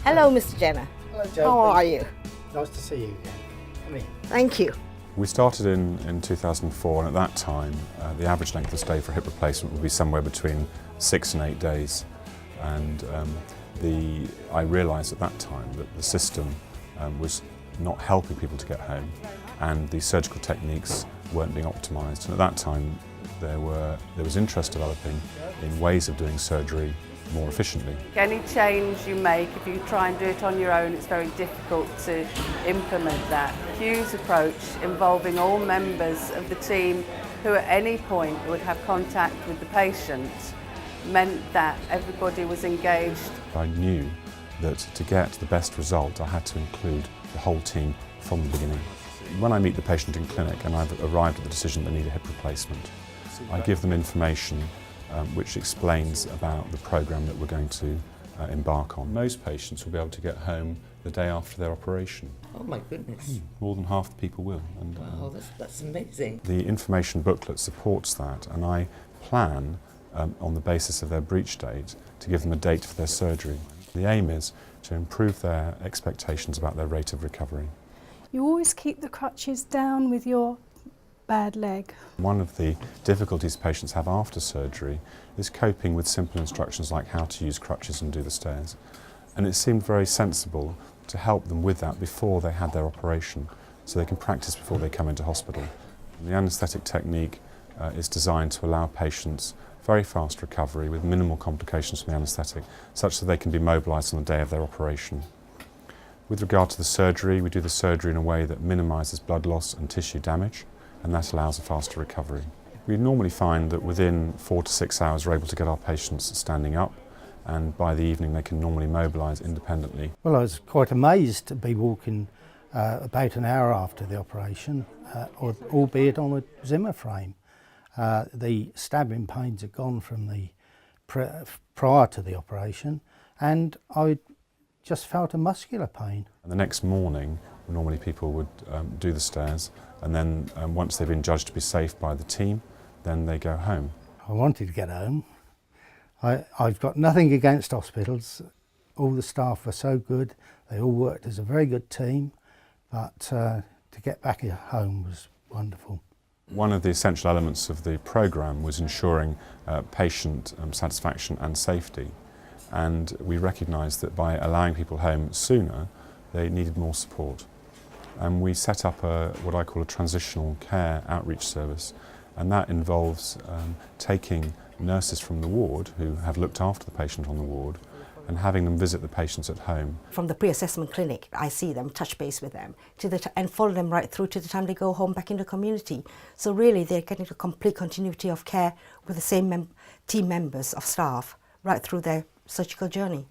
Hello, Mr. Jenner. Hello, Joe. How are you? Nice to see you again. Come in. Thank you. We started in 2004, and at that time the average length of stay for hip replacement would be somewhere between 6 and 8 days. And I realised at that time that the system was not helping people to get home, and the surgical techniques weren't being optimised. And at that time there was interest developing in ways of doing surgery more efficiently. Any change you make, if you try and do it on your own, it's very difficult to implement that. Hugh's approach, involving all members of the team who at any point would have contact with the patient, meant that everybody was engaged. I knew that to get the best result I had to include the whole team from the beginning. When I meet the patient in clinic and I've arrived at the decision they need a hip replacement, I give them information which explains about the programme that we're going to embark on. Most patients will be able to get home the day after their operation. Oh my goodness. More than half the people will. And, Wow, that's amazing. the information booklet supports that, and I plan on the basis of their breech date to give them a date for their surgery. The aim is to improve their expectations about their rate of recovery. You always keep the crutches down with your bad leg. One of the difficulties patients have after surgery is coping with simple instructions like how to use crutches and do the stairs. And it seemed very sensible to help them with that before they had their operation, so they can practice before they come into hospital. The anaesthetic technique is designed to allow patients very fast recovery with minimal complications from the anaesthetic, such that they can be mobilised on the day of their operation. With regard to the surgery, we do the surgery in a way that minimises blood loss and tissue damage, and that allows a faster recovery. We normally find that within 4 to 6 hours we're able to get our patients standing up, and by the evening they can normally mobilise independently. Well, I was quite amazed to be walking about an hour after the operation, albeit on a Zimmer frame. The stabbing pains had gone from the prior to the operation, and I just felt a muscular pain. And the next morning, normally people would do the stairs, and then once they've been judged to be safe by the team, then they go home. I wanted to get home. I've got nothing against hospitals. All the staff were so good. They all worked as a very good team, but to get back at home was wonderful. One of the essential elements of the programme was ensuring patient satisfaction and safety, and we recognised that by allowing people home sooner, they needed more support. And we set up what I call a transitional care outreach service, and that involves taking nurses from the ward who have looked after the patient on the ward and having them visit the patients at home. From the pre-assessment clinic, I see them, touch base with them, and follow them right through to the time they go home back in the community. So really they're getting a complete continuity of care with the same team members of staff right through their surgical journey.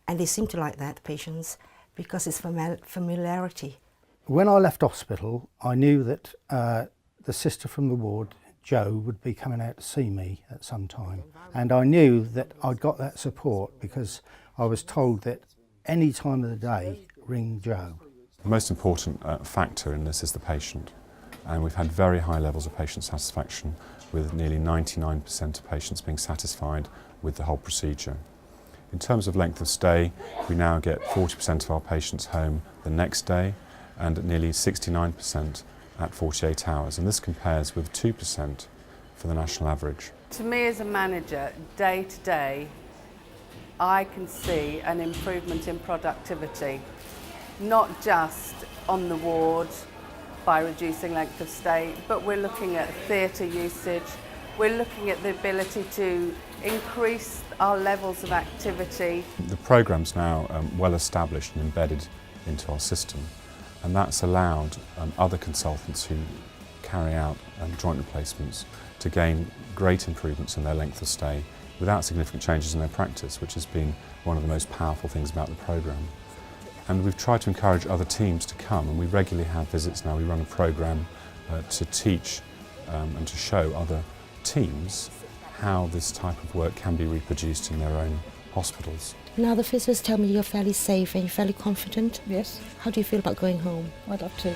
And they seem to like that, patients, because it's familiarity. When I left hospital, I knew that the sister from the ward, Jo, would be coming out to see me at some time. And I knew that I'd got that support because I was told that any time of the day, ring Jo. The most important factor in this is the patient, and we've had very high levels of patient satisfaction, with nearly 99% of patients being satisfied with the whole procedure. In terms of length of stay, we now get 40% of our patients home the next day, and nearly 69% at 48 hours, and this compares with 2% for the national average. To me as a manager, day to day, I can see an improvement in productivity, not just on the ward by reducing length of stay, but we're looking at theatre usage, we're looking at the ability to increase our levels of activity. The programme's now well established and embedded into our system, and that's allowed other consultants who carry out joint replacements to gain great improvements in their length of stay without significant changes in their practice, which has been one of the most powerful things about the programme. And we've tried to encourage other teams to come, and we regularly have visits now. We run a programme to teach and to show other teams how this type of work can be reproduced in their own hospitals. Now the physicists tell me you're fairly safe and you're fairly confident. Yes, How do you feel about going home? I'd love to.